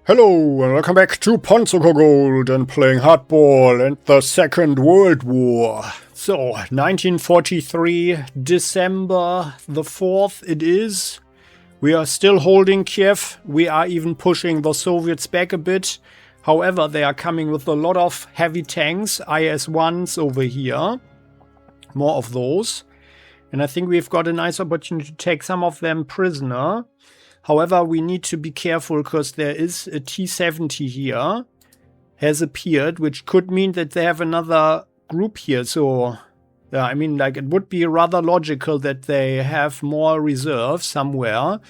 Hello and welcome back to Panzer Corps Gold and playing hardball and the Second World War. So, 1943, December the 4th it is. We are still holding Kiev. We are even pushing the Soviets back a bit. However, they are coming with a lot of heavy tanks, IS-1s over here. More of those. And I think we've got a nice opportunity to take some of them prisoner. However, we need to be careful because there is a T-70 here, has appeared, which could mean that they have another group here. So, I mean, like, it would be rather logical that they have more reserves somewhere.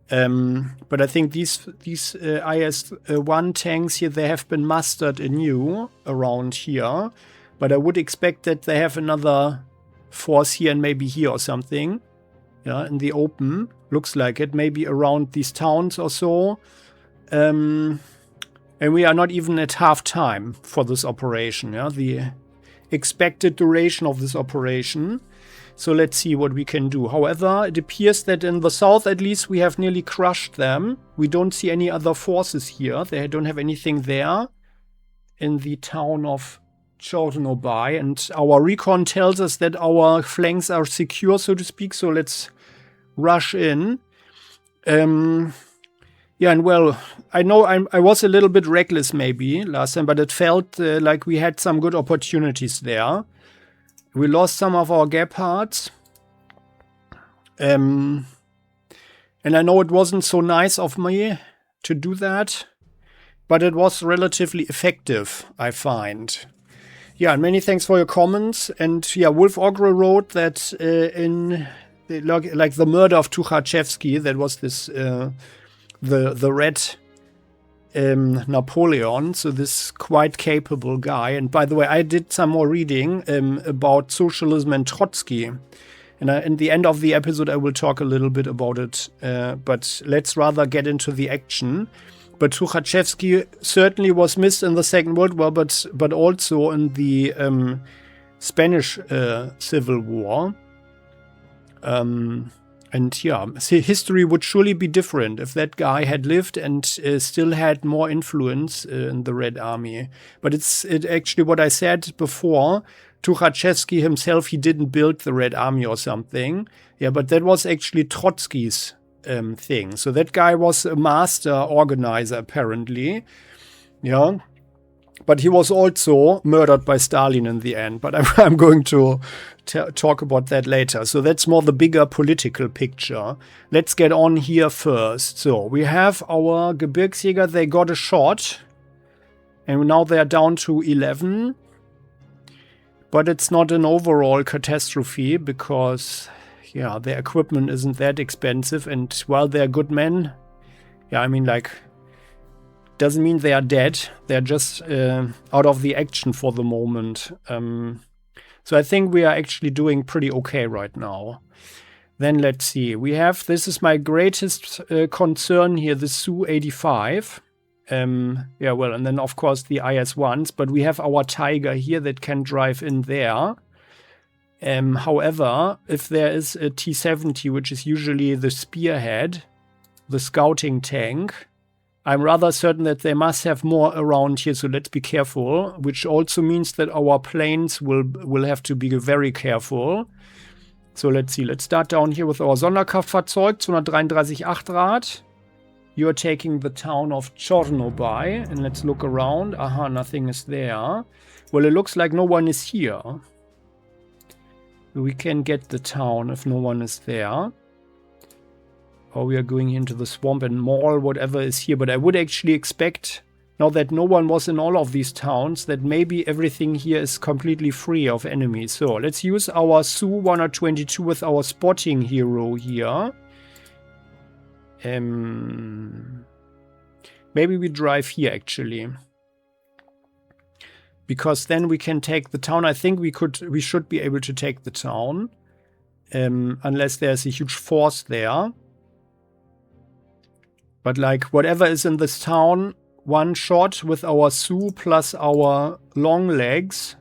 But I think these IS-1 tanks here, they have been mustered anew around here. But I would expect that they have another force here and maybe here or something. Yeah, in the open. Looks like it. Maybe around these towns or so. And we are not even at half time for this operation. Yeah, the expected duration of this operation. So let's see what we can do. However, it appears that in the south at least we have nearly crushed them. We don't see any other forces here. They don't have anything there in the town of Chernobyl. And our recon tells us that our flanks are secure, so to speak. So let's rush in. Yeah, and well, I know I was a little bit reckless maybe last time, but it felt like we had some good opportunities there. We lost some of our Gepards. And I know it wasn't so nice of me to do that, but it was relatively effective, I find. Yeah, and many thanks for your comments. And yeah, Wolf Ogre wrote that in like the murder of Tukhachevsky, that was this the red Napoleon, so this quite capable guy. And by the way, I did some more reading about socialism and Trotsky, and in the end of the episode I will talk a little bit about it, but let's rather get into the action. But Tukhachevsky certainly was missed in the Second World War, but also in the Spanish Civil War. And yeah, history would surely be different if that guy had lived and still had more influence in the Red Army. But it's actually what I said before. Tukhachevsky himself, he didn't build the Red Army or something. Yeah, but that was actually Trotsky's thing. So that guy was a master organizer, apparently. Yeah. But he was also murdered by Stalin in the end. But I'm going to talk about that later. So that's more the bigger political picture. Let's get on here first. So we have our Gebirgsjäger. They got a shot. And now they're down to 11. But it's not an overall catastrophe because, yeah, their equipment isn't that expensive. And while they're good men, yeah, I mean, like, doesn't mean they are dead. They're just out of the action for the moment. So I think we are actually doing pretty okay right now. Then let's see. We have, this is my greatest concern here, the Su-85. Yeah, well, and then of course the IS-1s. But we have our Tiger here that can drive in there. However, if there is a T-70, which is usually the spearhead, the scouting tank, I'm rather certain that they must have more around here, so let's be careful, which also means that our planes will have to be very careful. So let's see, let's start down here with our Sonderkraftfahrzeug, 233 8 Rad. You are taking the town of Chernobyl, and let's look around. Aha, nothing is there. Well, it looks like no one is here. We can get the town if no one is there. Or we are going into the swamp and mall, whatever is here. But I would actually expect, now that no one was in all of these towns, that maybe everything here is completely free of enemies. So let's use our Su-122 with our spotting hero here. Maybe we drive here actually. Because then we can take the town. I think we should be able to take the town. Unless there's a huge force there. But like whatever is in this town, one shot with our Su plus our long legs,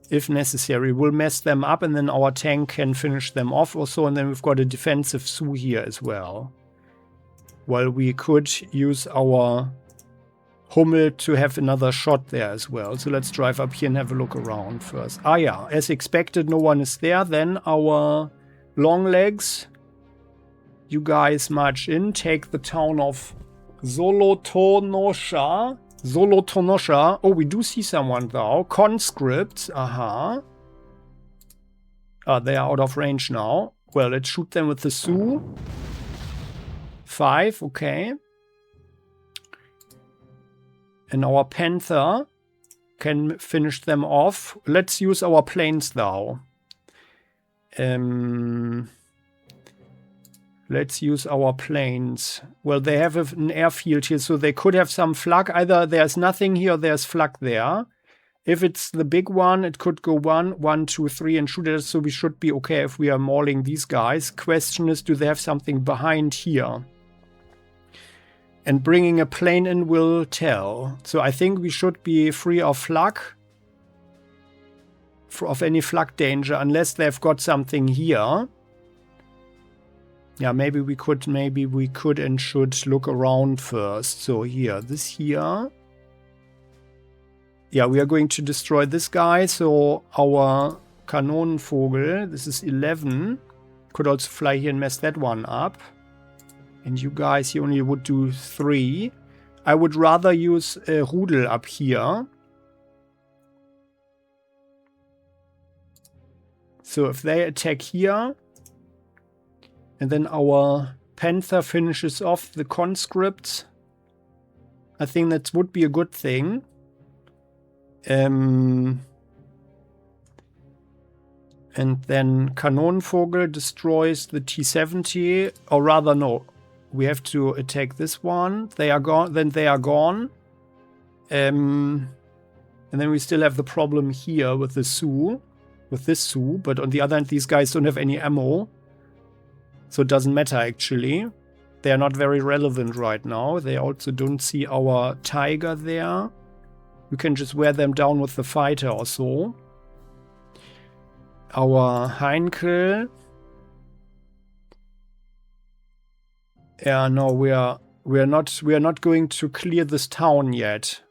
if necessary, will mess them up, and then our tank can finish them off or so, and then we've got a defensive Su here as well. Well, we could use our Hummel to have another shot there as well. So let's drive up here and have a look around first. Ah yeah, as expected, no one is there. Then our long legs, you guys march in, take the town of Zolotonosha. Zolotonosha. Oh, we do see someone though. Conscripts. Aha. They are out of range now. Well, let's shoot them with the Sioux. 5, okay. And our Panther can finish them off. Let's use our planes though. Let's use our planes. Well, they have an airfield here, so they could have some flak. Either there's nothing here or there's flak there. If it's the big one, it could go 1, 2, 3 and shoot at us, so we should be okay if we are mauling these guys. Question is, do they have something behind here? And bringing a plane in will tell. So I think we should be free of flak. Of any flak danger, unless they've got something here. Yeah, maybe we could and should look around first. So here, this here. Yeah, we are going to destroy this guy. So our Kanonenvogel, this is 11. Could also fly here and mess that one up. And you guys, you only would do 3. I would rather use Rudel up here. So if they attack here, and then our Panther finishes off the conscripts, I think that would be a good thing. And then Kanonenvogel destroys the T-70, or rather no, we have to attack this one. They are gone, then they are gone. And then we still have the problem here with the Sioux. With this Sioux, but on the other hand, these guys don't have any ammo. So it doesn't matter, actually. They are not very relevant right now. They also don't see our Tiger there. We can just wear them down with the fighter or so. Our Heinkel. Yeah, no, we are not going to clear this town yet.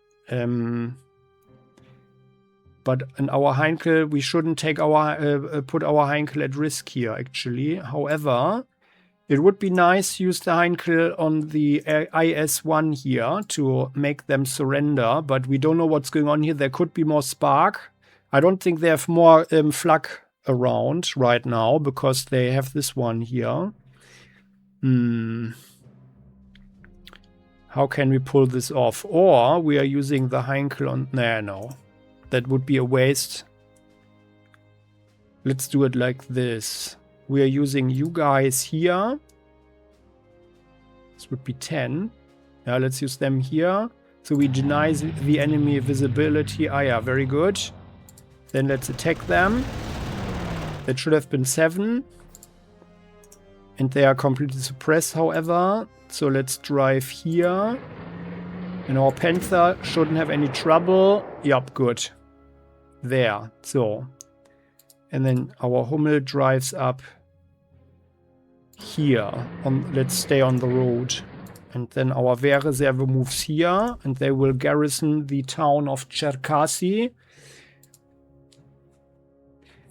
But in our Heinkel, we shouldn't take our put our Heinkel at risk here, actually. However, it would be nice to use the Heinkel on the IS-1 here to make them surrender, but we don't know what's going on here. There could be more SPAAG. I don't think they have more flak around right now, because they have this one here. How can we pull this off? Or we are using the Heinkel on... Nah, no. That would be a waste. Let's do it like this. We are using you guys here. This would be 10. Yeah, let's use them here. So we deny the enemy visibility. Ah, yeah, very good. Then let's attack them. That should have been 7. And they are completely suppressed, however. So let's drive here. And our Panther shouldn't have any trouble. Yup, good. There. So. And then our Hummel drives up here. Let's stay on the road. And then our Wehrreserve moves here. And they will garrison the town of Cherkasy.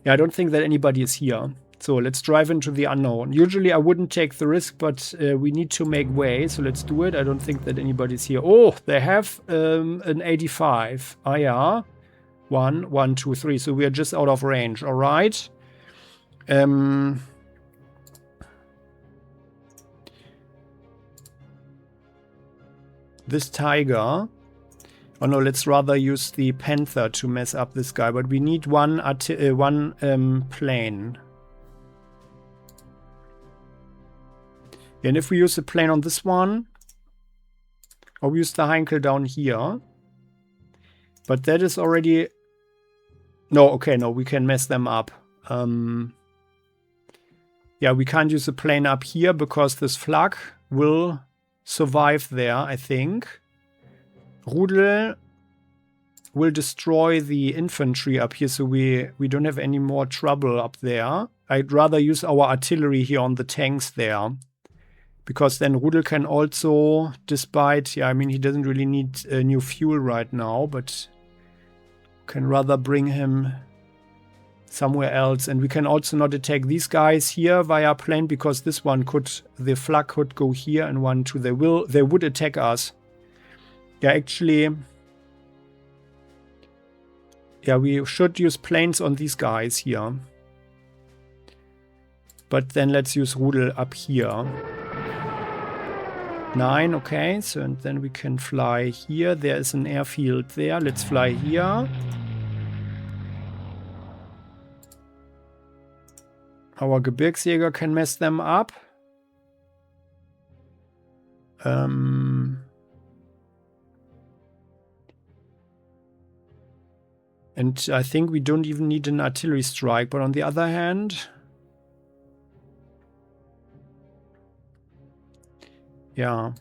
Yeah, I don't think that anybody is here. So let's drive into the unknown. Usually I wouldn't take the risk, but we need to make way. So let's do it. I don't think that anybody's here. Oh, they have an 85. Ah, yeah. 1, 2, 3. So we are just out of range. All right. This Tiger. Oh no, let's rather use the Panther to mess up this guy. But we need one plane. And if we use the plane on this one, or we use the Heinkel down here. But that is already... No, okay, no, we can mess them up. Yeah, we can't use the plane up here because this flak will survive there, I think. Rudel will destroy the infantry up here, so we don't have any more trouble up there. I'd rather use our artillery here on the tanks there. Because then Rudel can also, despite, yeah, I mean, he doesn't really need new fuel right now, but can rather bring him somewhere else. And we can also not attack these guys here via plane, because this one could, the flak could go here and 1, 2. They would attack us. Yeah, actually, yeah, we should use planes on these guys here. But then let's use Rudel up here. 9, okay, so and then we can fly here. There is an airfield there. Let's fly here. Our Gebirgsjäger can mess them up. And I think we don't even need an artillery strike, but on the other hand, yeah,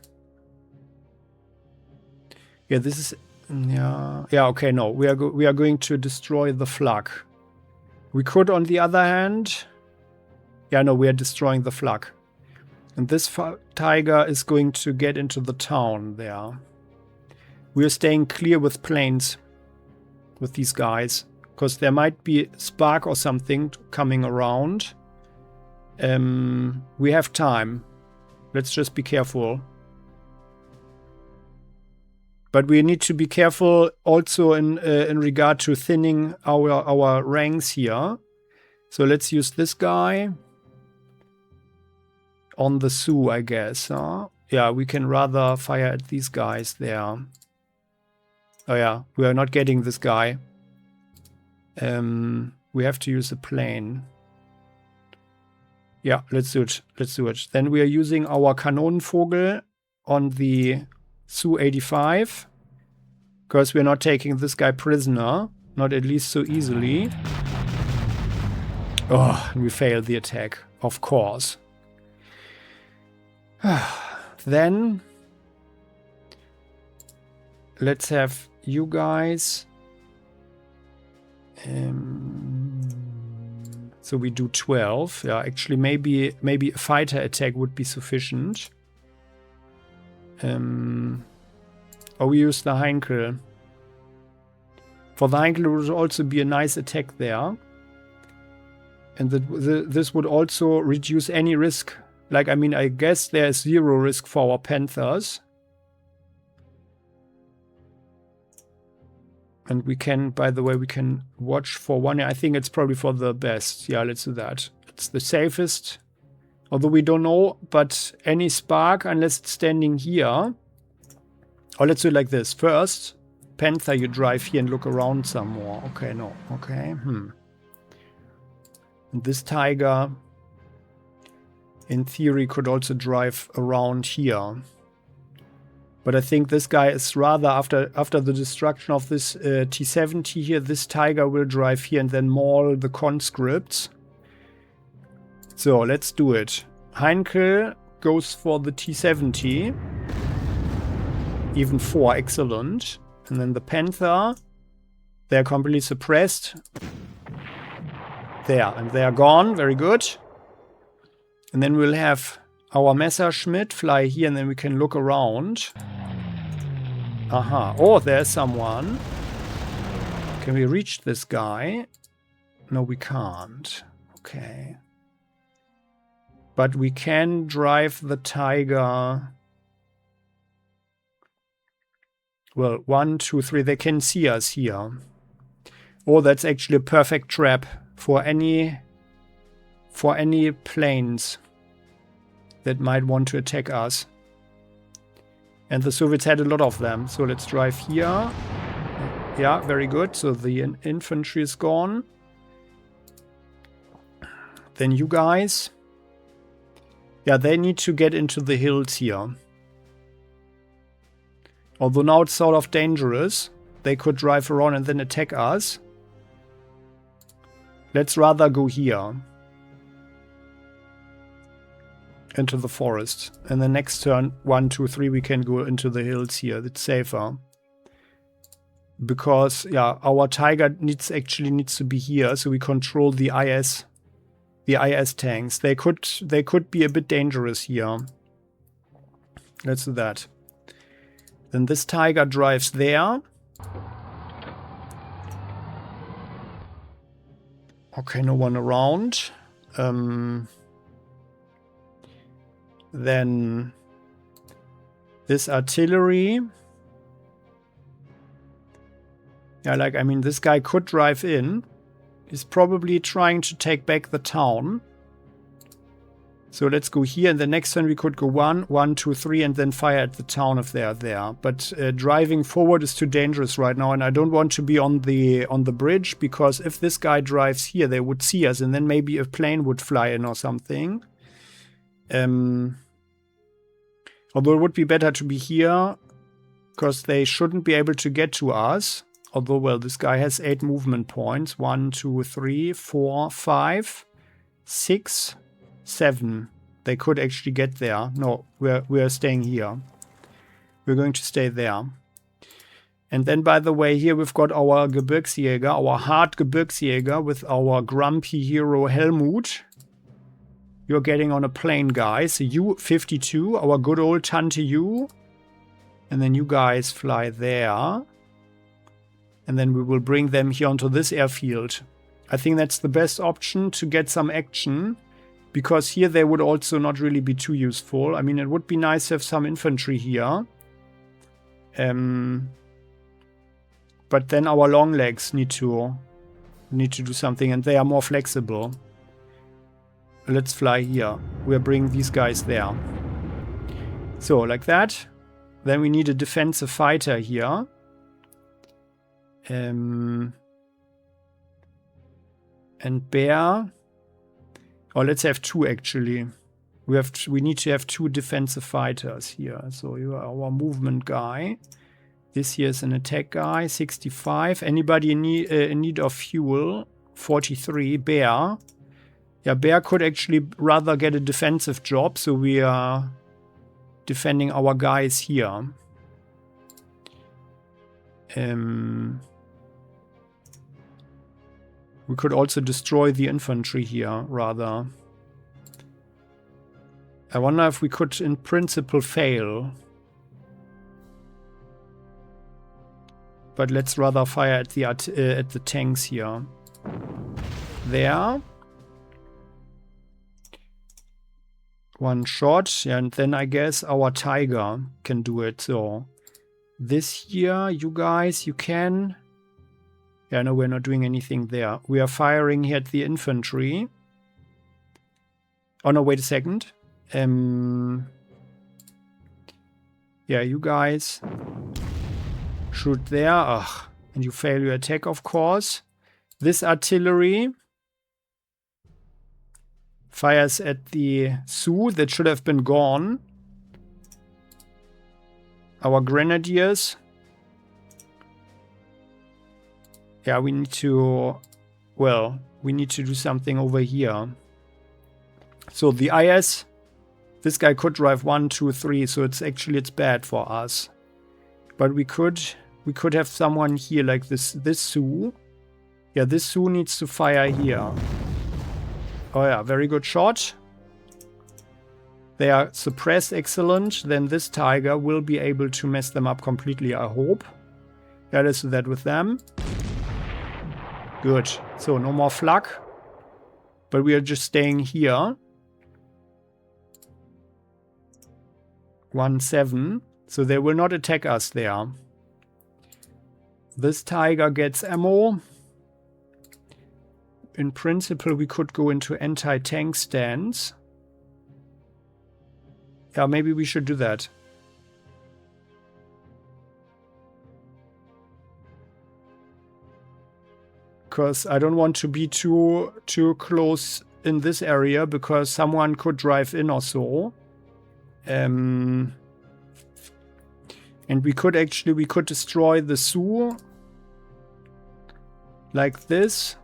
this is, yeah, okay, no, we are going to destroy the flak. We could, on the other hand, yeah, no, we are destroying the flak. And this tiger is going to get into the town there. We are staying clear with planes with these guys, because there might be SPAAG or something coming around. We have time. Let's just be careful. But we need to be careful also in regard to thinning our ranks here. So let's use this guy on the Sioux, I guess. Yeah, we can rather fire at these guys there. Oh yeah, we are not getting this guy. We have to use a plane. Yeah, let's do it. Let's do it. Then we are using our Kanonenvogel on the Su-85. Because we're not taking this guy prisoner. Not at least so easily. Oh, we failed the attack. Of course. Then let's have you guys. So we do 12. Yeah, actually maybe a fighter attack would be sufficient. Or we use the Heinkel. For the Heinkel it would also be a nice attack there. And this would also reduce any risk. Like, I mean, I guess there is 0 risk for our Panthers. And we can, by the way, we can watch for 1. I think it's probably for the best. Yeah, let's do that. It's the safest. Although we don't know, but any SPAAG, unless it's standing here. Or let's do it like this. First, Panther, you drive here and look around some more. Okay, no. Okay, And this tiger, in theory, could also drive around here. But I think this guy is rather, after the destruction of this T-70 here, this tiger will drive here and then maul the conscripts. So, let's do it. Heinkel goes for the T-70. Even 4, excellent. And then the Panther, they're completely suppressed. There, and they are gone, very good. And then we'll have our Messerschmitt fly here and then we can look around. Aha. Oh, there's someone. Can we reach this guy? No, we can't. Okay. But we can drive the tiger. Well, 1, 2, 3. They can see us here. Oh, that's actually a perfect trap for any planes that might want to attack us. And the Soviets had a lot of them. So let's drive here. Yeah, very good. So the infantry is gone. Then you guys. Yeah, they need to get into the hills here. Although now it's sort of dangerous. They could drive around and then attack us. Let's rather go here. Into the forest. And the next turn, 1, 2, 3, we can go into the hills here. It's safer. Because, yeah, our tiger needs to be here, so we control the IS tanks. They could be a bit dangerous here. Let's do that. Then this Tiger drives there. Okay, no one around. Then this artillery. Yeah, like, I mean, this guy could drive in. He's probably trying to take back the town. So let's go here, and the next turn we could go 1, 1, 2, 3, and then fire at the town if they are there. But driving forward is too dangerous right now, and I don't want to be on the bridge, because if this guy drives here, they would see us, and then maybe a plane would fly in or something. Although it would be better to be here, because they shouldn't be able to get to us. Although, well, this guy has 8 movement points. 1, 2, 3, 4, 5, 6... 7. They could actually get there. No, we're staying here. We're going to stay there. And then, by the way, here we've got our Gebirgsjäger, our hard Gebirgsjäger with our grumpy hero Helmut. You're getting on a plane, guys. U-52, our good old Tante U. And then you guys fly there. And then we will bring them here onto this airfield. I think that's the best option to get some action. Because here they would also not really be too useful. I mean, it would be nice to have some infantry here. But then our long legs need to do something, and they are more flexible. Let's fly here. We're bringing these guys there. So, like that. Then we need a defensive fighter here. And Bear... Oh, let's have 2 actually. We need to have 2 defensive fighters here. So you are our movement guy. This here is an attack guy. 65. Anybody in need of fuel? 43. Bear. Yeah, Bear could actually rather get a defensive job. So we are defending our guys here. We could also destroy the infantry here, rather. I wonder if we could, in principle, fail. But let's rather fire at the tanks here. There. 1 shot. Yeah, and then I guess our Tiger can do it. So, this here, you guys, you can... Yeah, no, we're not doing anything there. We are firing here at the infantry. Oh, no, wait a second. Yeah, you guys shoot there. Ugh. And you fail your attack, of course. This artillery fires at the Sioux. That should have been gone. Our grenadiers... Yeah, we need to... Well, we need to do something over here. So the IS... This guy could drive 1, 2, 3, so it's bad for us. But we could have someone here like this Sioux. Yeah, this Sioux needs to fire here. Oh yeah, very good shot. They are suppressed, excellent. Then this Tiger will be able to mess them up completely, I hope. Yeah, let's do that with them. Good. So, no more flak. But we are just staying here. 1-7. So they will not attack us there. This Tiger gets ammo. In principle, we could go into anti-tank stance. Yeah, maybe we should do that. Because I don't want to be too close in this area, because someone could drive in or so. And we could destroy the Sioux like this.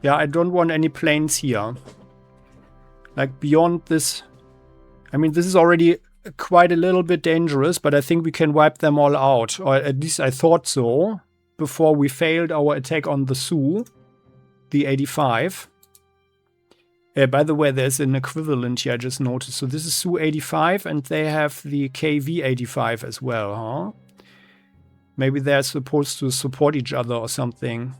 Yeah, I don't want any planes here. Like beyond this. I mean, this is already quite a little bit dangerous, but I think we can wipe them all out. Or at least I thought so. Before we failed our attack on the Sioux. The 85. By the way, there's an equivalent here I just noticed. So this is Su-85 and they have the KV-85 as well, huh? Maybe they're supposed to support each other or something.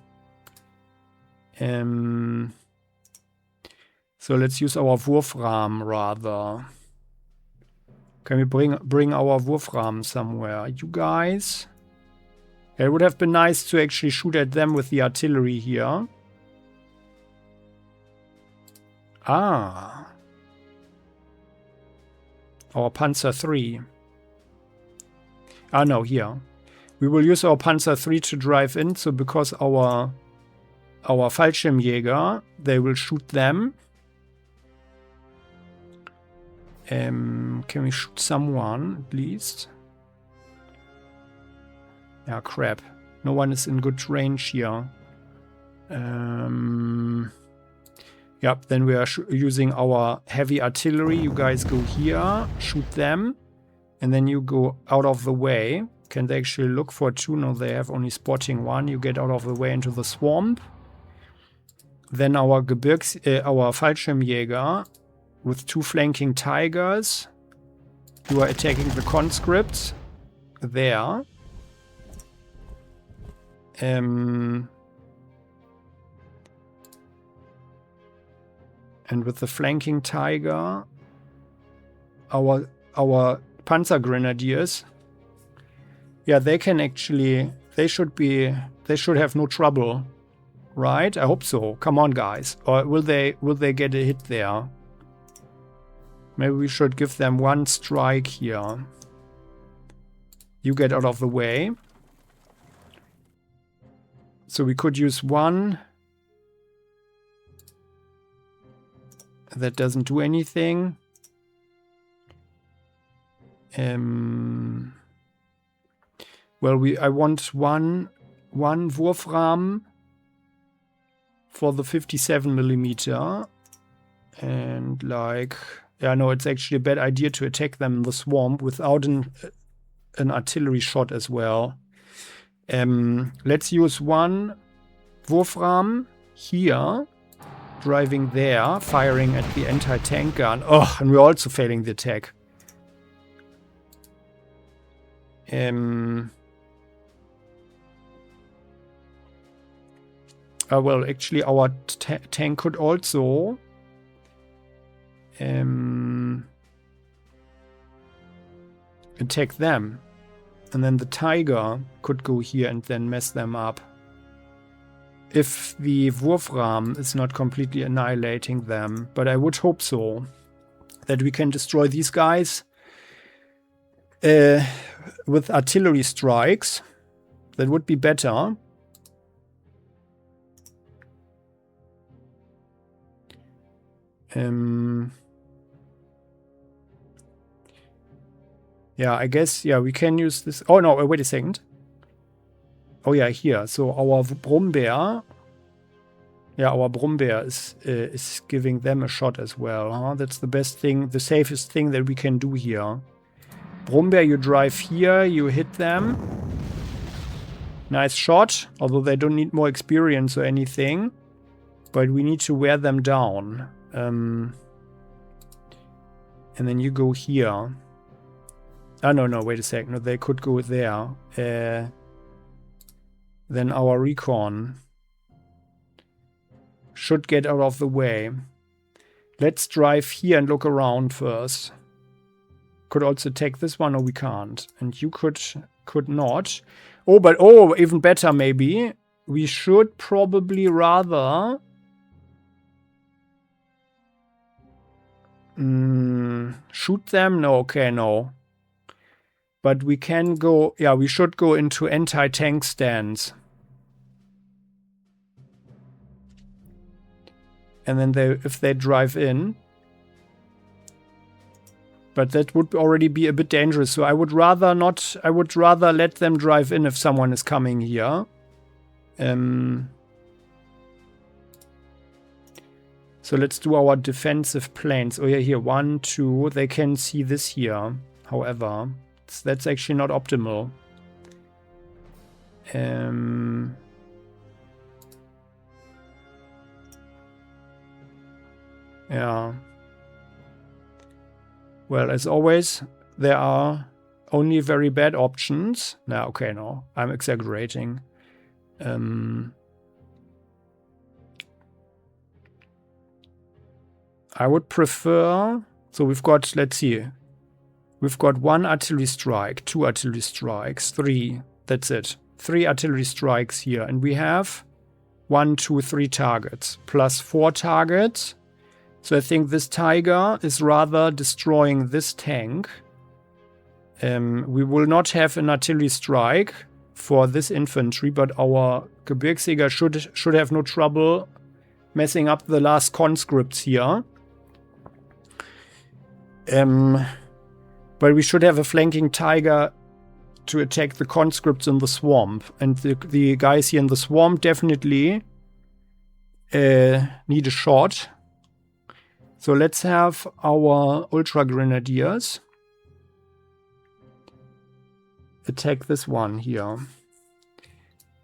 So let's use our Wurfrahmen rather. Can we bring our Wurfrahmen somewhere? You guys? It would have been nice to actually shoot at them with the artillery here. Ah. Our Panzer 3. Ah, no, here. We will use our Panzer 3 to drive in, so because our Fallschirmjäger, they will shoot them. Can we shoot someone, at least? Yeah, crap. No one is in good range here. Yep, then we are using our heavy artillery. You guys go here, shoot them, and then you go out of the way. Can they actually look for two? No, they have only spotting one. You get out of the way into the swamp. Then our Fallschirmjäger with two flanking tigers. You are attacking the conscripts there. And with the flanking tiger, our Panzer Grenadiers, yeah, they can actually, they should have no trouble, right? I hope so. Come on, guys. Or will they get a hit there? Maybe we should give them one strike here. You get out of the way. So we could use one. That doesn't do anything. Well, I want one Wurfrahmen for the 57mm. And like, yeah, no, it's actually a bad idea to attack them in the swamp without an artillery shot as well. Let's use one Wurfrahmen here, driving there, firing at the anti-tank gun. Oh, and we're also failing the attack. Well, actually, our tank could also attack them. And then the tiger could go here and then mess them up. If the Wurfrahmen is not completely annihilating them. But I would hope so. That we can destroy these guys with artillery strikes. That would be better. Yeah, I guess, yeah, we can use this. Oh, no, wait a second. Oh, yeah, here. So our Brummbär. Yeah, our Brummbär is giving them a shot as well. Huh? That's the best thing, the safest thing that we can do here. Brummbär, you drive here, you hit them. Nice shot, although they don't need more experience or anything. But we need to wear them down. And then you go here. Oh, no, wait a sec. No, they could go there. Then our recon should get out of the way. Let's drive here and look around first. Could also take this one, or we can't. And you could not. Oh, but even better maybe. We should probably rather shoot them. No, okay, no. But we can go, yeah, we should go into anti-tank stance. And then if they drive in. But that would already be a bit dangerous. So I would rather not, I would rather let them drive in if someone is coming here. So let's do our defensive planes. Oh yeah, here, 1, 2. They can see this here, however. That's actually not optimal. And Yeah. Well, as always, there are only very bad options. No, okay, no. I'm exaggerating. I would prefer... So we've got, let's see. We've got 1 artillery strike, 2 artillery strikes, 3. That's it. 3 artillery strikes here. And we have 1, 2, 3 targets. Plus 4 targets. So I think this Tiger is rather destroying this tank. We will not have an artillery strike for this infantry, but our Gebirgsjäger should have no trouble messing up the last conscripts here. But we should have a flanking Tiger to attack the conscripts in the swamp. And the guys here in the swamp definitely need a shot. So let's have our Ultra Grenadiers attack this one here.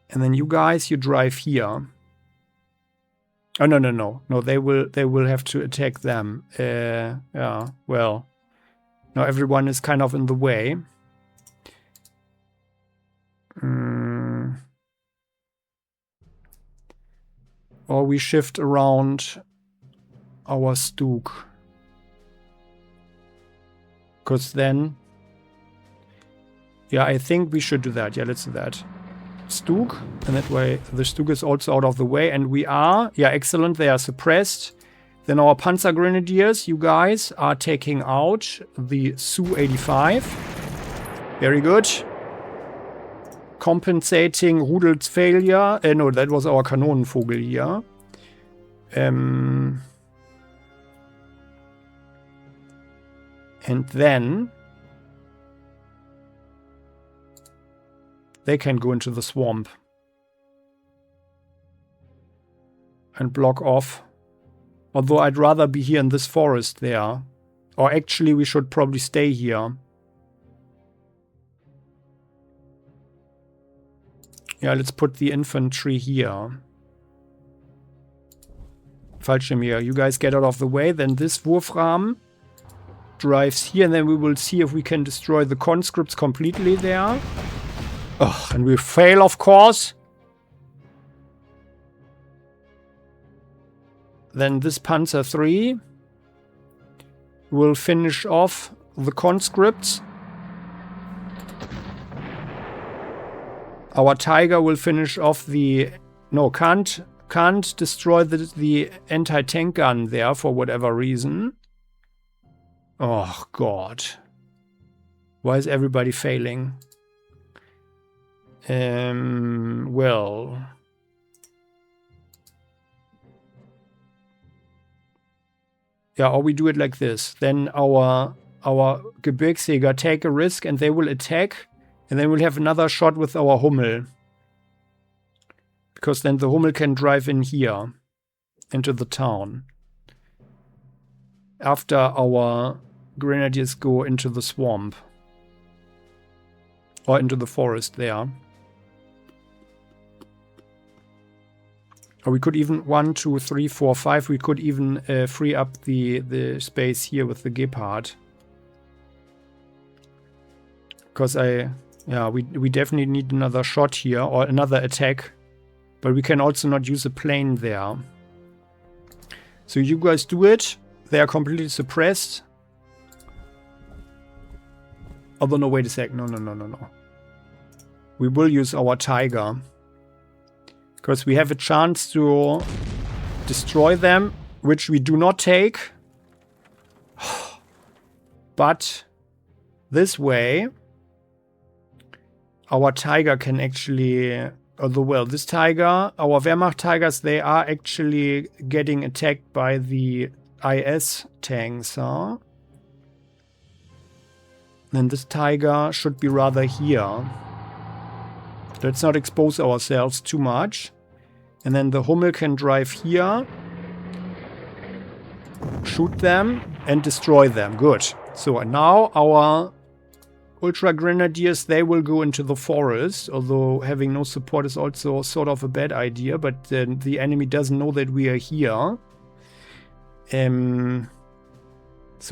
And then you guys, you drive here. Oh, no, no, no. No, they will have to attack them. Yeah, well. Now everyone is kind of in the way. Or we shift around our Stug. Because then... Yeah, I think we should do that. Yeah, let's do that. Stug. And that way the Stug is also out of the way. And we are... Yeah, excellent. They are suppressed. Then our Panzer Grenadiers, you guys, are taking out the Su-85. Very good. Compensating Rudel's failure. No, that was our Kanonenvogel here. And then they can go into the swamp and block off. Although I'd rather be here in this forest there. Or actually we should probably stay here. Yeah, let's put the infantry here. Fallschirmjäger, you guys get out of the way. Then this Wurfrahmen drives here, and then we will see if we can destroy the conscripts completely there. Ugh, and we fail, of course. Then this Panzer 3 will finish off the conscripts. Our Tiger will finish off the... No, can't destroy the anti-tank gun there for whatever reason. Oh, God. Why is everybody failing? Well... Yeah, or we do it like this. Then our Gebirgsjäger take a risk and they will attack. And then we'll have another shot with our Hummel. Because then the Hummel can drive in here. Into the town. After our Grenadiers go into the swamp. Or into the forest there. Or we could even 1, 2, 3, 4, 5. We could even free up the space here with the Gepard. Because we definitely need another shot here or another attack. But we can also not use a plane there. So you guys do it. They are completely suppressed. Although no, wait a sec. No. We will use our Tiger. Because we have a chance to destroy them, which we do not take. But this way, our Tiger can actually... Although, well, this Tiger, our Wehrmacht Tigers, they are actually getting attacked by the IS tanks, huh? Then this Tiger should be rather here. Let's not expose ourselves too much. And then the Hummel can drive here. Shoot them and destroy them. Good. So now our Ultra Grenadiers, they will go into the forest. Although having no support is also sort of a bad idea. But the enemy doesn't know that we are here. So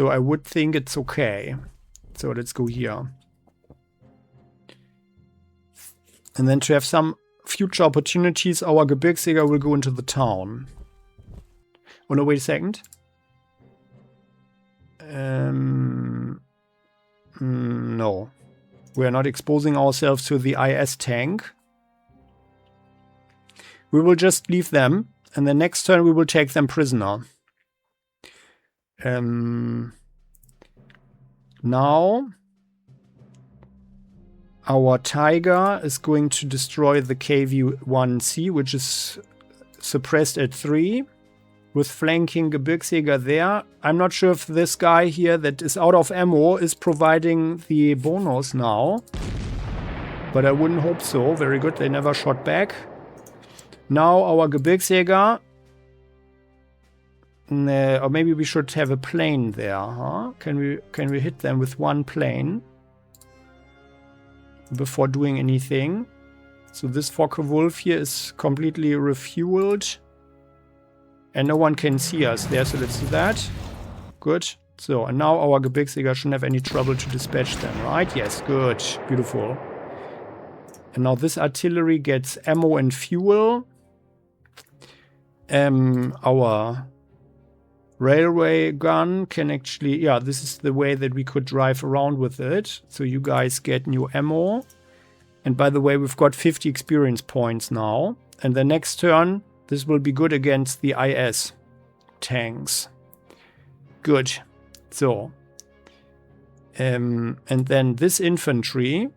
I would think it's okay. So let's go here. And then to have some future opportunities, our Gebirgsjäger will go into the town. Oh no, wait a second. No. We are not exposing ourselves to the IS tank. We will just leave them, and the next turn we will take them prisoner. Now our Tiger is going to destroy the KV1C, which is suppressed at 3, with flanking Gebirgsjäger there. I'm not sure if this guy here that is out of ammo is providing the bonus now, but I wouldn't hope so. Very good, they never shot back. Now our Gebirgsjäger, or maybe we should have a plane there, huh? Can we hit them with one plane before doing anything? So this Focke-Wulf here is completely refueled, and no one can see us there. So let's do that. Good. So and now our Gebirgsjäger shouldn't have any trouble to dispatch them, right? Yes. Good. Beautiful. And now this artillery gets ammo and fuel. Our railway gun can actually, yeah, this is the way that we could drive around with it. So you guys get new ammo. And by the way, we've got 50 experience points now. And the next turn, this will be good against the IS tanks. Good. So, and then this infantry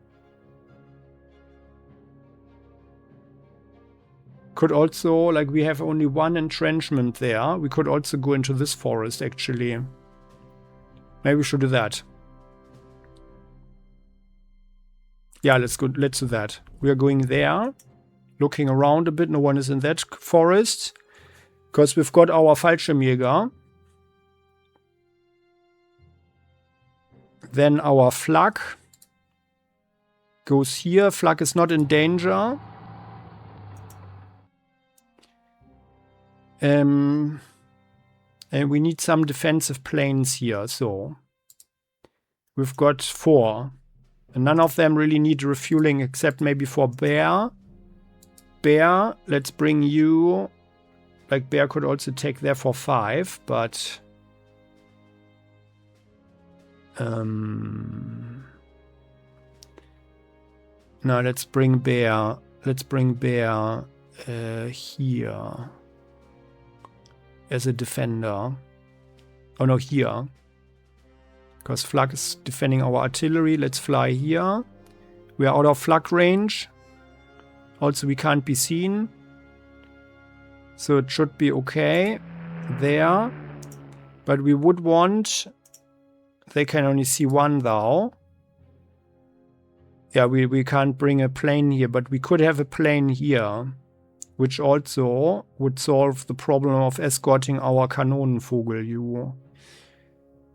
could also, like we have only one entrenchment there, we could also go into this forest actually. Maybe we should do that. Yeah, let's do that. We are going there, looking around a bit. No one is in that forest, because we've got our Fallschirmjäger. Then our Flak goes here. Flak is not in danger. And we need some defensive planes here, so we've got 4. And none of them really need refueling except maybe for Bear. Bear, let's bring you. Like Bear could also take there for 5, but no, let's bring Bear. Let's bring Bear here as a defender. Oh no, here. Because Flak is defending our artillery. Let's fly here. We are out of Flak range. Also, we can't be seen. So it should be okay there. But we would want... They can only see one though. Yeah, we can't bring a plane here, but we could have a plane here, which also would solve the problem of escorting our Kanonenvogel, you.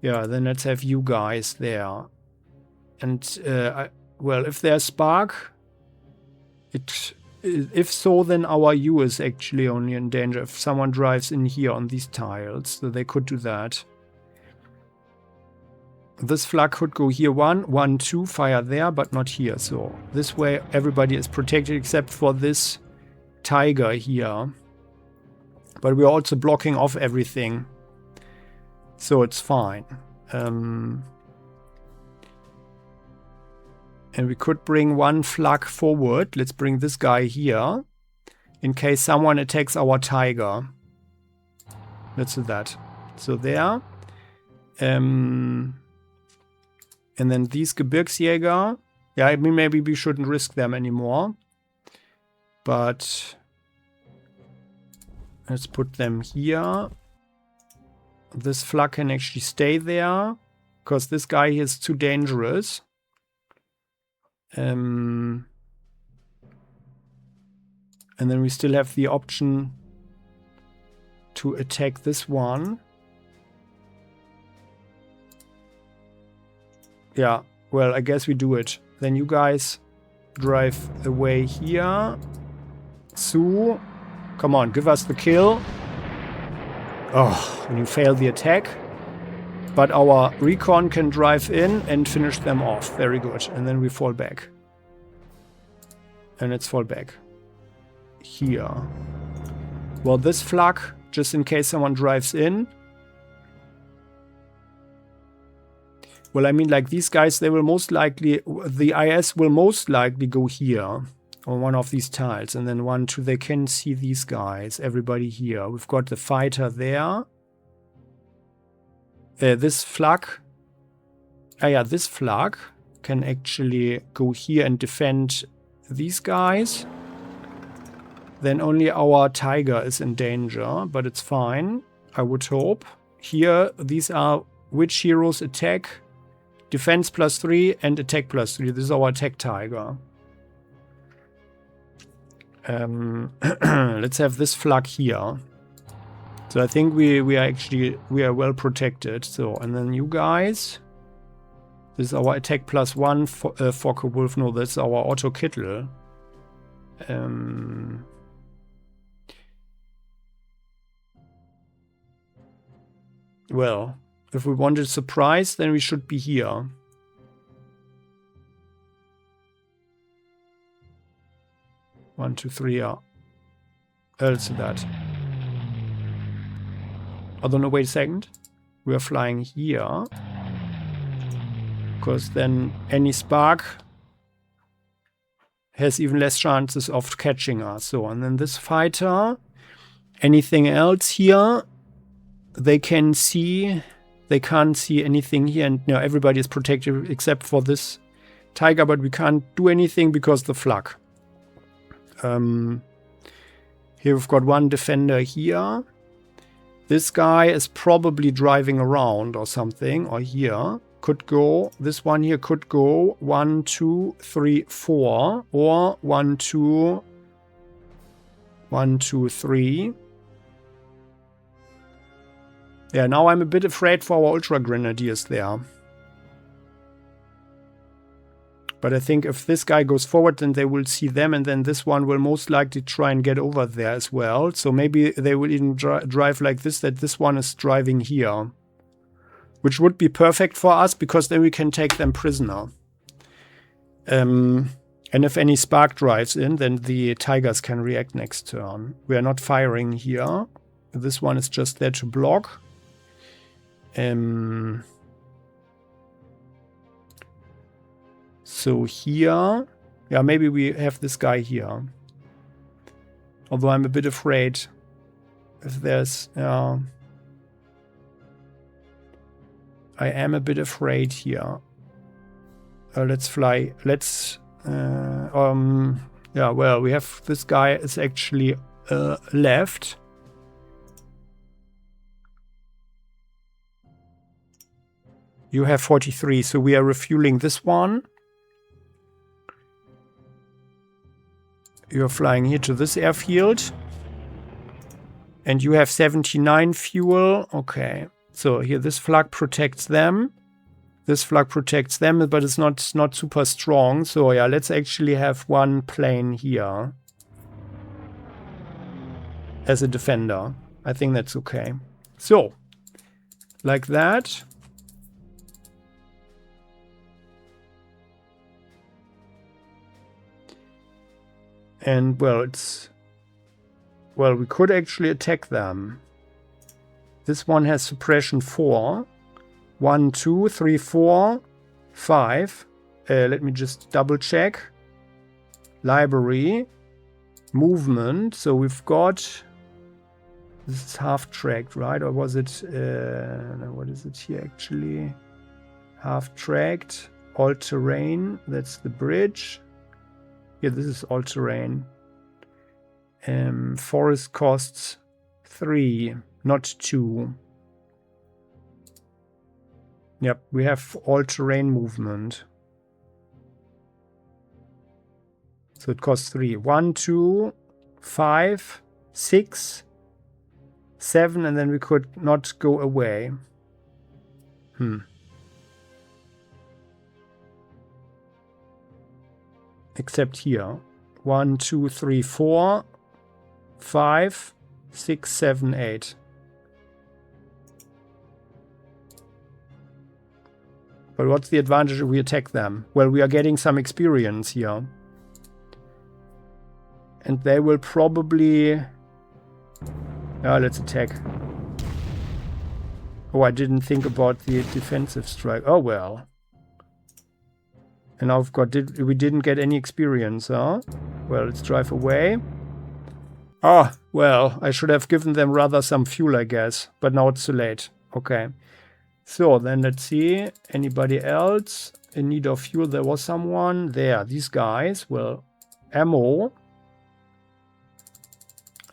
Yeah, then let's have you guys there. And, well, if there's SPAAG, if so, then our U is actually only in danger if someone drives in here on these tiles, so they could do that. This Flak could go here 1, 2, fire there, but not here. So this way everybody is protected except for this Tiger here. But we're also blocking off everything. So it's fine. And we could bring one Flak forward. Let's bring this guy here. In case someone attacks our Tiger. Let's do that. So there. And then these Gebirgsjäger. Yeah, I mean, maybe we shouldn't risk them anymore. But let's put them here. This Flak can actually stay there. Because this guy here is too dangerous. And then we still have the option to attack this one. Yeah, well, I guess we do it. Then you guys drive away here. Sue, come on, give us the kill. Oh, when you fail the attack. But our recon can drive in and finish them off. Very good. And then we fall back. And let's fall back. Here. Well, this flak, just in case someone drives in. Well, I mean, like these guys, they will most likely, the IS will most likely go here. On one of these tiles. And then 1, 2, they can see these guys. Everybody here. We've got the fighter there. This flak. Yeah, this flak can actually go here and defend these guys. Then only our tiger is in danger, but it's fine, I would hope. Here, these are which heroes attack, defense +3 and attack +3. This is our attack tiger. Let's have this flak here. So I think we are well protected. So, and then you guys. This is our attack +1 for Wolf. No, that's our auto Kittel. Well, if we wanted surprise, then we should be here. One, two, three, yeah. Let's do that. Although, no, wait a second. We are flying here. Because then any SPAAG has even less chances of catching us. So, and then this fighter. Anything else here? They can see. They can't see anything here. And no, everybody is protected except for this tiger. But we can't do anything because the flak. Here we've got one defender here. This guy is probably driving around or something, or here. Could go, this one here could go 1, 2, 3, 4, or 1, 2, 1, 2, 3. Yeah, now I'm a bit afraid for our Ultra Grenadiers there. But I think if this guy goes forward, then they will see them, and then this one will most likely try and get over there as well. So maybe they will even drive like this, that this one is driving here. Which would be perfect for us, because then we can take them prisoner. And if any SPAAG drives in, then the tigers can react next turn. We are not firing here. This one is just there to block. So here, yeah, maybe we have this guy here. Although I'm a bit afraid if there's, I am a bit afraid here. Let's fly. Let's, yeah, well, we have this guy is actually left. You have 43, so we are refueling this one. You're flying here to this airfield. And you have 79 fuel. Okay. So here this flag protects them. This flag protects them, but it's not super strong. So yeah, let's actually have one plane here. As a defender. I think that's okay. So. Like that. And, well, it's... Well, we could actually attack them. This one has suppression 4. 1, 2, 3, 4, 5. Let me just double check. Library. Movement. So we've got... This is half-tracked, right? Or was it... no, what is it here, actually? Half-tracked. All-terrain. That's the bridge. Yeah, this is all-terrain. Forest costs 3, not 2. Yep, we have all-terrain movement. So it costs 3. 1, 2, 5, 6, 7, and then we could not go away. Except here. 1, 2, 3, 4, 5, 6, 7, 8. But what's the advantage if we attack them? Well, we are getting some experience here. And they will probably... Yeah, let's attack. Oh, I didn't think about the defensive strike. Oh, well. And now we didn't get any experience, huh? Well, let's drive away. Ah, well, I should have given them rather some fuel, I guess. But now it's too late. Okay. So, then let's see. Anybody else in need of fuel? There was someone. There, these guys. Well, ammo.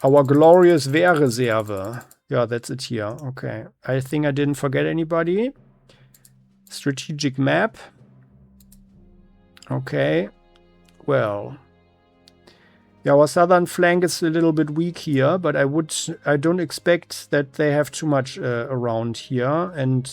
Our glorious Wehrreserve. Yeah, that's it here. Okay. I think I didn't forget anybody. Strategic map. Okay. Well. Yeah, our southern flank is a little bit weak here, but I don't expect that they have too much around here. And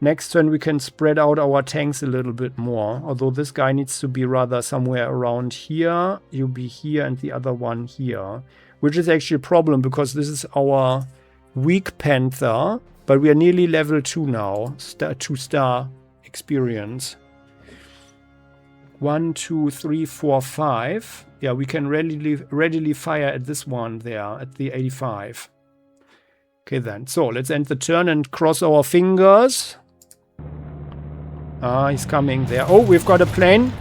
next turn we can spread out our tanks a little bit more. Although this guy needs to be rather somewhere around here. You be here and the other one here. Which is actually a problem because this is our weak Panther. But we are nearly level 2 now. 2-star experience. 1, 2, 3, 4, 5. Yeah, we can readily fire at this one there, at the 85. Okay then, so let's end the turn and cross our fingers. Ah, he's coming there. Oh, we've got a plane.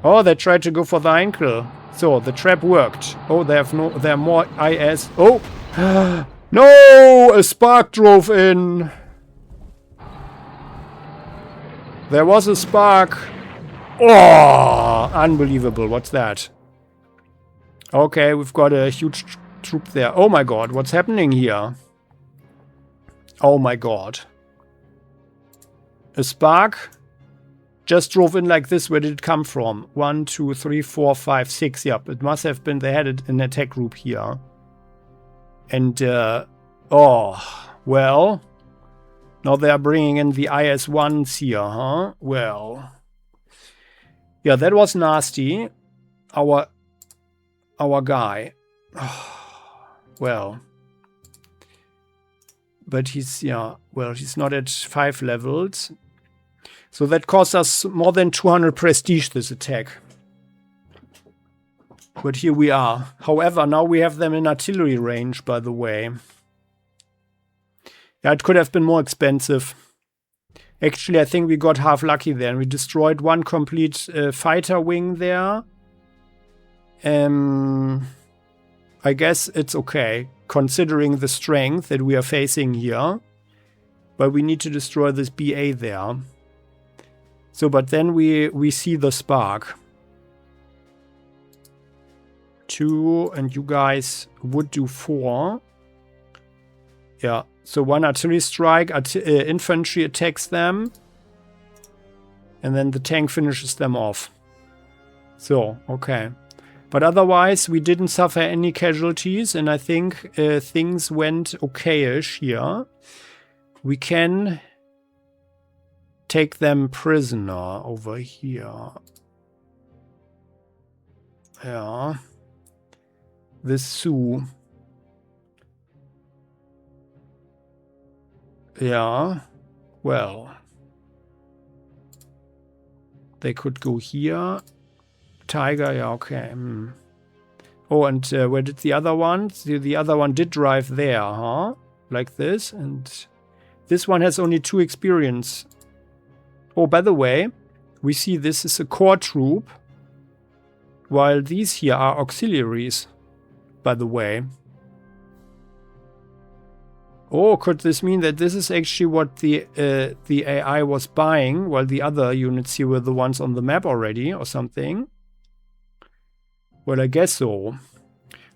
Oh, they tried to go for the ankle. So, the trap worked. Oh, there are more IS. Oh! No! A SPAAG drove in. There was a SPAAG. Oh, unbelievable. What's that? Okay, we've got a huge troop there. Oh my god, what's happening here? Oh my god. A SPAAG just drove in like this. Where did it come from? 1, 2, 3, 4, 5, 6. Yep, it must have been, they had an attack group here. And, oh, well. Now they are bringing in the IS-1s here, huh? Well. Yeah, that was nasty. Our guy. Well. But he's, yeah, well, he's not at 5 levels. So that cost us more than 200 prestige, this attack. But here we are. However, now we have them in artillery range, by the way. Yeah, it could have been more expensive. Actually, I think we got half lucky there. And we destroyed one complete fighter wing there. I guess it's okay, considering the strength that we are facing here. But we need to destroy this BA there. So, but then we see the SPAAG. 2, and you guys would do 4. Yeah, so 1 artillery strike, infantry attacks them. And then the tank finishes them off. So, okay. But otherwise, we didn't suffer any casualties, and I think things went okay-ish here. We can take them prisoner over here. Yeah. This Sioux. Yeah. Well. They could go here. Tiger, yeah, okay. Oh, and where did the other one? The other one did drive there, huh? Like this. And this one has only 2 experience. Oh, by the way, we see this is a core troop. While these here are auxiliaries, by the way. Oh, could this mean that this is actually what the AI was buying, while the other units here were the ones on the map already, or something? Well, I guess so.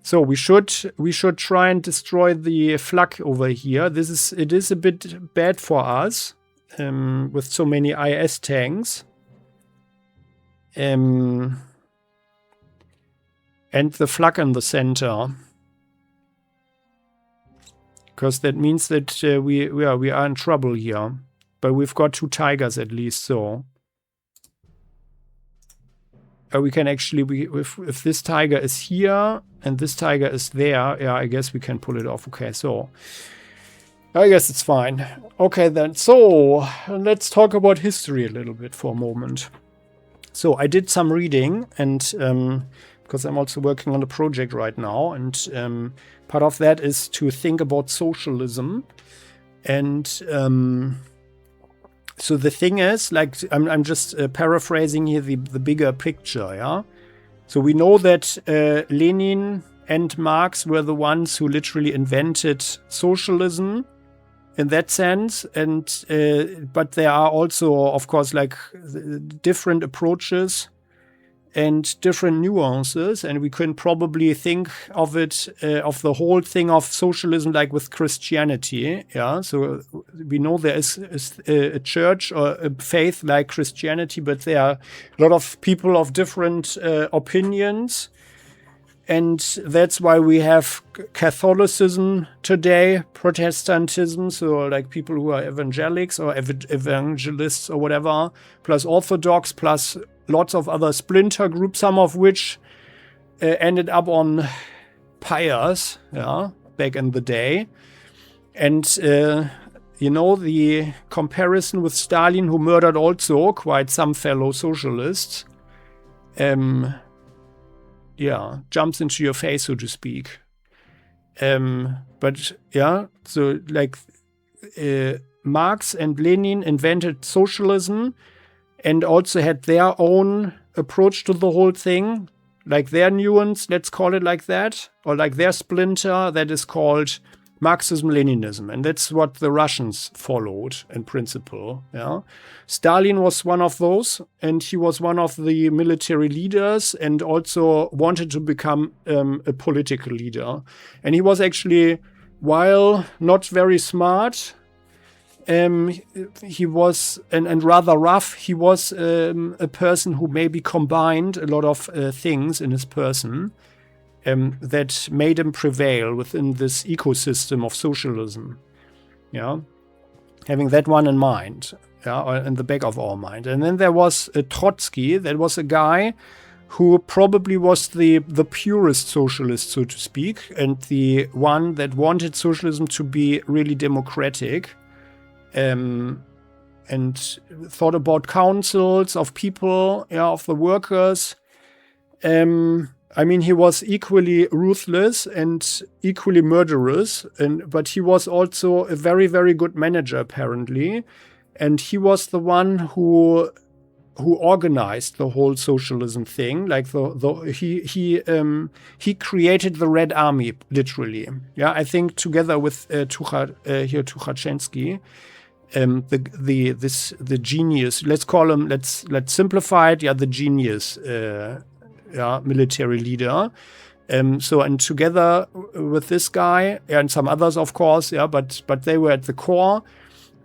So we should try and destroy the flak over here. It is a bit bad for us, with so many IS tanks. And the flak in the center. Because that means that we are in trouble here. But we've got 2 tigers at least, so. We can actually, if this tiger is here and this tiger is there, yeah, I guess we can pull it off. Okay, so. I guess it's fine. Okay then, so let's talk about history a little bit for a moment. So I did some reading, and because I'm also working on a project right now, and part of that is to think about socialism. And so the thing is, like, I'm just paraphrasing here the bigger picture, yeah? So we know that Lenin and Marx were the ones who literally invented socialism in that sense, and but there are also, of course, like different approaches and different nuances, and we can probably think of it of the whole thing of socialism like with Christianity, yeah. So we know there is a church or a faith like Christianity, but there are a lot of people of different opinions. And that's why we have Catholicism today, Protestantism, so like people who are evangelics or evangelists or whatever, plus Orthodox, plus lots of other splinter groups, some of which ended up on pyres, yeah, back in the day. And, you know, the comparison with Stalin, who murdered also quite some fellow socialists, yeah, jumps into your face, so to speak. But yeah, so like Marx and Lenin invented socialism and also had their own approach to the whole thing, like their nuance, let's call it like that, or like their splinter that is called Marxism-Leninism, and that's what the Russians followed in principle. Yeah, Stalin was one of those, and he was one of the military leaders, and also wanted to become a political leader. And he was actually, while not very smart, he was and rather rough. He was a person who maybe combined a lot of things in his person. That made him prevail within this ecosystem of socialism. Yeah, having that one in mind, yeah, or in the back of our mind. And then there was Trotsky. That was a guy who probably was the purest socialist, so to speak, and the one that wanted socialism to be really democratic, and thought about councils of people, yeah, of the workers. I mean, he was equally ruthless and equally murderous, but he was also a very, very good manager, apparently. And he was the one who organized the whole socialism thing. Like he created the Red Army, literally. Yeah, I think together with Tukhachensky, the genius. Let's call him. Let's simplify it. Yeah, the genius. Military leader. So, and together with this guy and some others, of course, yeah, but they were at the core.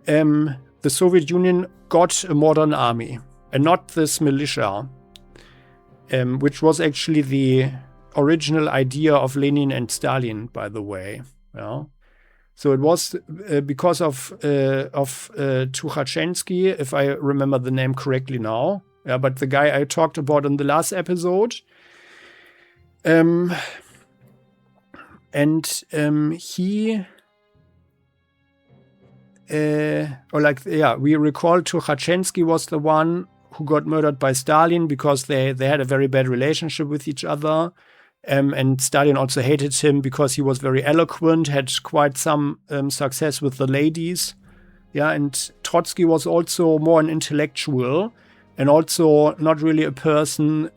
The Soviet Union got a modern army, and not this militia, which was actually the original idea of Lenin and Stalin, by the way. Yeah. So it was because of Tukhachensky, if I remember the name correctly now. Yeah, but the guy I talked about in the last episode. He, we recall Tukhachensky was the one who got murdered by Stalin because they had a very bad relationship with each other. And Stalin also hated him because he was very eloquent, had quite some success with the ladies. Yeah, and Trotsky was also more an intellectual, and also not really a person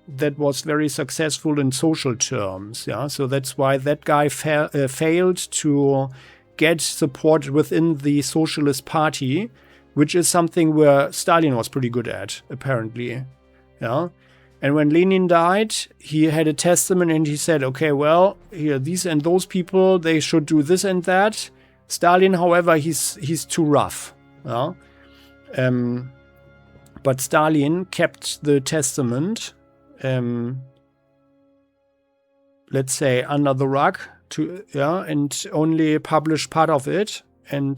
that was very successful in social terms. Yeah, so that's why that guy failed to get support within the Socialist Party, which is something where Stalin was pretty good at, apparently. Yeah, and when Lenin died, he had a testament and he said, okay, well, here, these and those people, they should do this and that. Stalin, however, he's too rough. Yeah. But Stalin kept the testament, let's say, under the rug, and only published part of it, and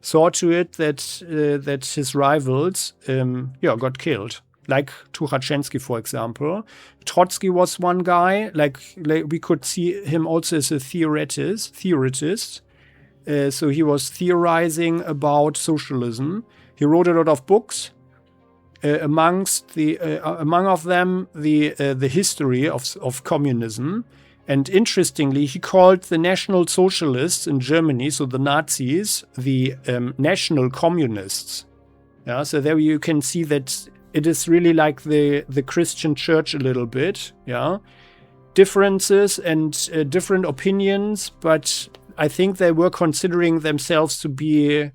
saw to it that his rivals, got killed. Like Tukhachensky, for example. Trotsky was one guy. Like we could see him also as a theoretist. So he was theorizing about socialism. He wrote a lot of books. Among of them, the history of communism. And interestingly, he called the National Socialists in Germany, so the Nazis, the National Communists. Yeah, so there you can see that it is really like the Christian church a little bit. Yeah, differences and different opinions, but I think they were considering themselves to be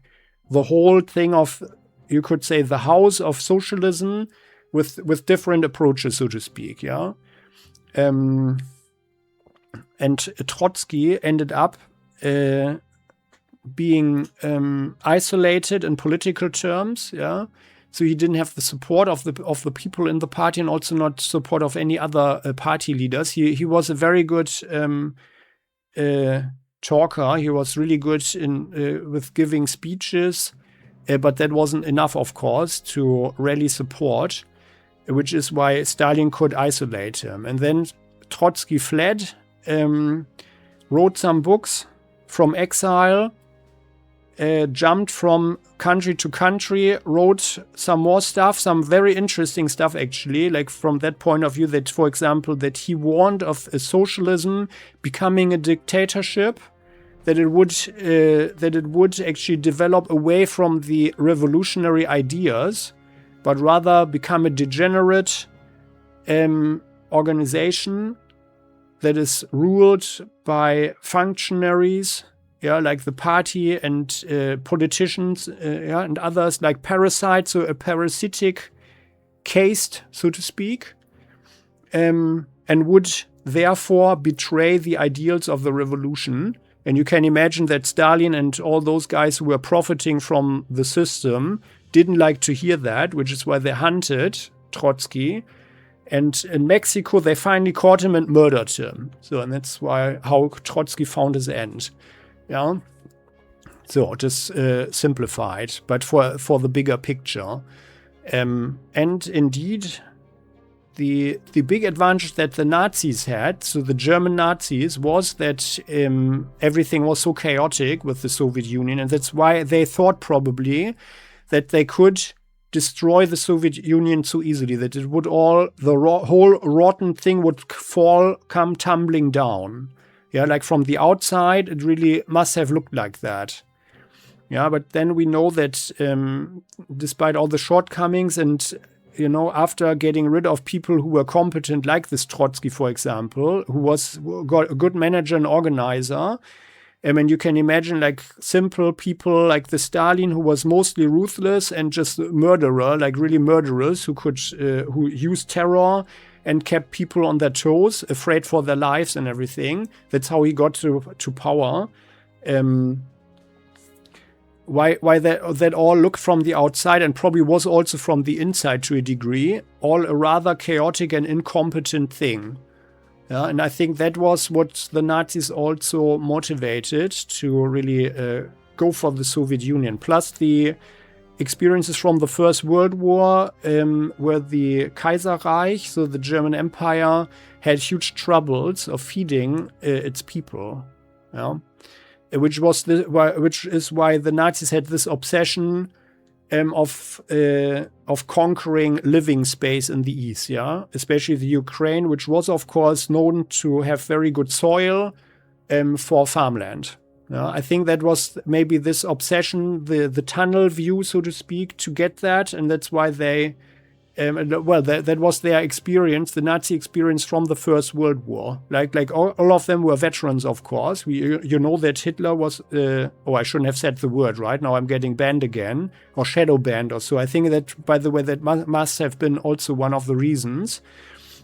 the whole thing of, you could say, the house of socialism with different approaches, so to speak. Yeah. And Trotsky ended up being isolated in political terms. Yeah, so he didn't have the support of the people in the party, and also not support of any other party leaders. He was a very good talker. He was really good in with giving speeches, but that wasn't enough, of course, to rally support, which is why Stalin could isolate him. And then Trotsky fled. Wrote some books from exile, jumped from country to country, wrote some more stuff, some very interesting stuff actually, like from that point of view that, for example, that he warned of a socialism becoming a dictatorship, that it would actually develop away from the revolutionary ideas, but rather become a degenerate organization that is ruled by functionaries, yeah, like the party and politicians, yeah, and others like parasites, so a parasitic caste, so to speak, and would therefore betray the ideals of the revolution. And you can imagine that Stalin and all those guys who were profiting from the system didn't like to hear that, which is why they hunted Trotsky. And in Mexico, they finally caught him and murdered him. So, and that's how Trotsky found his end. Yeah. So, just simplified, but for the bigger picture. And indeed, the big advantage that the Nazis had, so the German Nazis, was that everything was so chaotic with the Soviet Union, and that's why they thought probably that they could destroy the Soviet Union so easily, that it would whole rotten thing would come tumbling down. Yeah, like from the outside, it really must have looked like that. Yeah, but then we know that despite all the shortcomings and, you know, after getting rid of people who were competent, like this Trotsky, for example, who got a good manager and organizer, I mean, you can imagine like simple people like the Stalin, who was mostly ruthless and just murderer, like really murderers who used terror and kept people on their toes, afraid for their lives and everything. That's how he got to power. Why that all looked from the outside and probably was also from the inside to a degree, all a rather chaotic and incompetent thing. Yeah, and I think that was what the Nazis also motivated to really go for the Soviet Union. Plus the experiences from the First World War, where the Kaiserreich, so the German Empire, had huge troubles of feeding its people. Yeah, which is why the Nazis had this obsession of conquering living space in the East, yeah, especially the Ukraine, which was of course known to have very good soil for farmland. Yeah, I think that was maybe this obsession, the tunnel view, so to speak, to get that, and that's why they, that was their experience, the Nazi experience from the First World War. Like all of them were veterans, of course. You know that Hitler was, I shouldn't have said the word, right? Now I'm getting banned again, or shadow banned or so. I think that, by the way, that must have been also one of the reasons,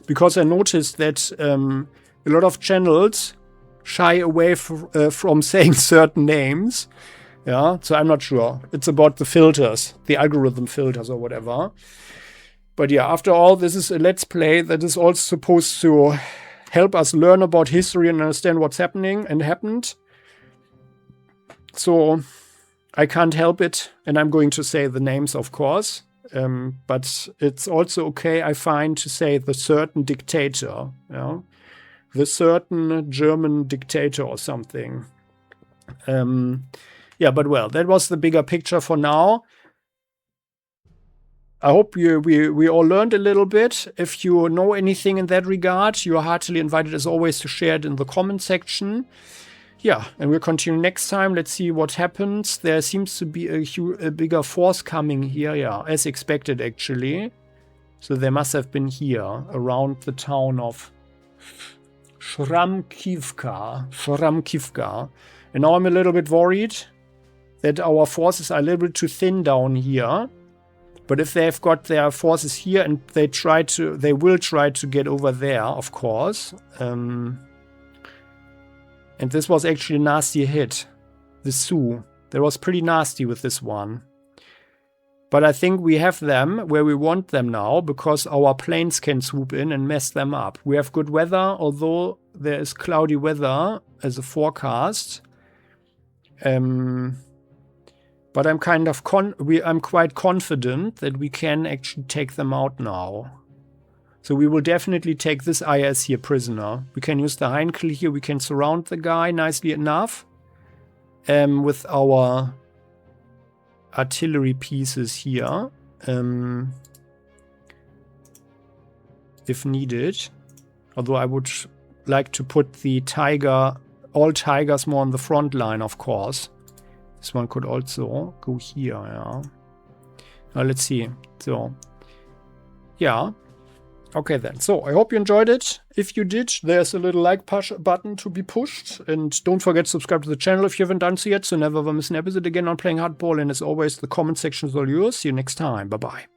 because I noticed that a lot of channels shy away from saying certain names. Yeah, so I'm not sure. It's about the filters, the algorithm filters or whatever. But yeah, after all, this is a Let's Play that is also supposed to help us learn about history and understand what's happening and happened. So I can't help it, and I'm going to say the names, of course. But it's also okay, I find, to say the certain dictator. Yeah? The certain German dictator or something. Yeah, but well, that was the bigger picture for now. I hope we all learned a little bit. If you know anything in that regard, you are heartily invited, as always, to share it in the comment section. Yeah, and we'll continue next time. Let's see what happens. There seems to be a bigger force coming here. Yeah, as expected, actually. So they must have been here, around the town of Shramkivka. And now I'm a little bit worried that our forces are a little bit too thin down here. But if they've got their forces here and they will try to get over there, of course. And this was actually a nasty hit. The Sioux. That was pretty nasty with this one. But I think we have them where we want them now, because our planes can swoop in and mess them up. We have good weather, although there is cloudy weather as a forecast. But I'm I'm quite confident that we can actually take them out now. So we will definitely take this IS here prisoner. We can use the Heinkel here. We can surround the guy nicely enough with our artillery pieces here, if needed. Although I would like to put the all tigers more on the front line, of course. This one could also go here, yeah. Now let's see. So, yeah. Okay then. So, I hope you enjoyed it. If you did, there's a little like button to be pushed. And don't forget to subscribe to the channel if you haven't done so yet, so never miss an episode again on Playing Hardball. And as always, the comment section is all yours. See you next time. Bye-bye.